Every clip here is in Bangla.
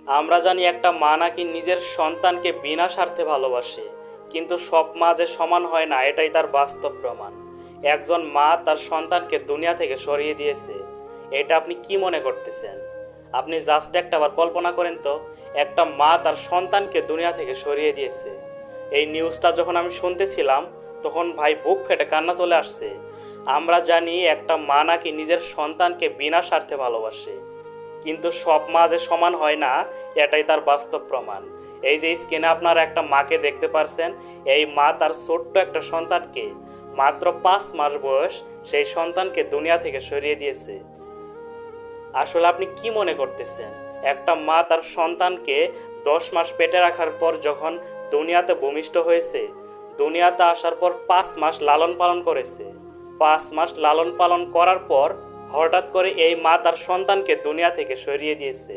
আমরা জানি একটা মা নাকি নিজের সন্তানকে বিনা স্বার্থে ভালোবাসে, কিন্তু সব মা যে সমান হয় না এটাই তার বাস্তব প্রমাণ। একজন মা তার সন্তানকে দুনিয়া থেকে সরিয়ে দিয়েছে, এটা আপনি কি মনে করতেছেন? আপনি জাস্ট একটাবার কল্পনা করেন তো, একটা মা তার সন্তানকে দুনিয়া থেকে সরিয়ে দিয়েছে। এই নিউজটা যখন আমি শুনতেছিলাম তখন ভাই বুক ফেটে কান্না চলে আসছে। আমরা জানি একটা মা নাকি নিজের সন্তানকে বিনা স্বার্থে ভালোবাসে, কিন্তু সব মা যে সমান হয় না এটাই তার বাস্তব প্রমাণ। এই যে স্ক্রিনে আপনারা একটা মাকে দেখতে পারছেন, এই মা তার ছোট্ট একটা সন্তানকে, মাত্র 5 মাস বয়স, সেই সন্তানকে দুনিয়া থেকে সরিয়ে দিয়েছে। আসলে আপনি কি মনে করতেছেন? একটা মা তার সন্তানকে 10 মাস পেটে রাখার পর যখন দুনিয়াতে ভূমিষ্ঠ হয়েছে, দুনিয়াতে আসার পর 5 মাস লালন পালন করেছে। 5 মাস লালন পালন করার পর হঠাৎ করে এই মা তার সন্তানকে দুনিয়া থেকে সরিয়ে দিয়েছে।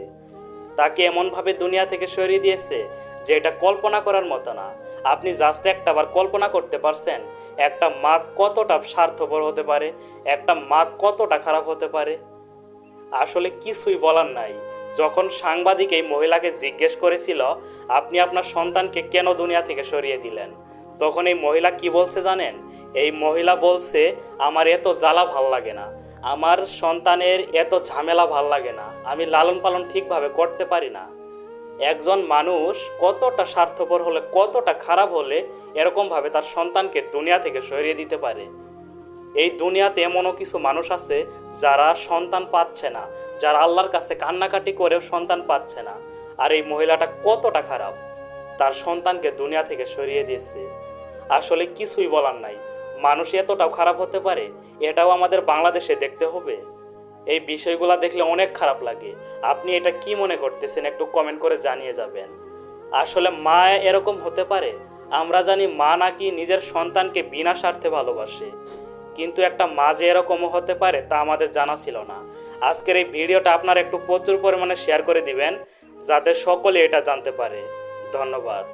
তাকে এমনভাবে দুনিয়া থেকে সরিয়ে দিয়েছে যে এটা কল্পনা করার মতো না। আপনি জাস্ট একটাবার কল্পনা করতে পারছেন একটা মা কতটা স্বার্থপর হতে পারে, একটা মা কতটা খারাপ হতে পারে? আসলে কিছুই বলার নাই। যখন সাংবাদিক এই মহিলাকে জিজ্ঞেস করেছিল আপনি আপনার সন্তানকে কেন দুনিয়া থেকে সরিয়ে দিলেন, তখন এই মহিলা কি বলছে জানেন? এই মহিলা বলছে, আমার এত জ্বালা ভাল লাগে না, আমার সন্তানের এত ঝামেলা ভাল লাগে না, আমি লালন পালন ঠিকভাবে করতে পারি না। একজন মানুষ কতটা স্বার্থপর হলে, কতটা খারাপ হলে এরকমভাবে তার সন্তানকে দুনিয়া থেকে সরিয়ে দিতে পারে? এই দুনিয়াতে এমনও কিছু মানুষ আছে যারা সন্তান পাচ্ছে না, যারা আল্লাহর কাছে কান্নাকাটি করেও সন্তান পাচ্ছে না। আর এই মহিলাটা কতটা খারাপ, তার সন্তানকে দুনিয়া থেকে সরিয়ে দিয়েছে। আসলে কিছুই বলার নাই। মানুষ এতটাও খারাপ হতে পারে, এটাও আমাদের বাংলাদেশে দেখতে হবে। এই বিষয়গুলো দেখলে অনেক খারাপ লাগে। আপনি এটা কি মনে করতেছেন একটু কমেন্ট করে জানিয়ে যাবেন। আসলে মা এরকম হতে পারে? আমরা জানি মা নাকি নিজের সন্তানকে বিনা স্বার্থে ভালোবাসে, কিন্তু একটা মা যে এরকমও হতে পারে তা আমাদের জানা ছিল না। আজকের এই ভিডিওটা আপনারা একটু প্রচুর পরিমাণে শেয়ার করে দিবেন যাতে সকলে এটা জানতে পারে। ধন্যবাদ।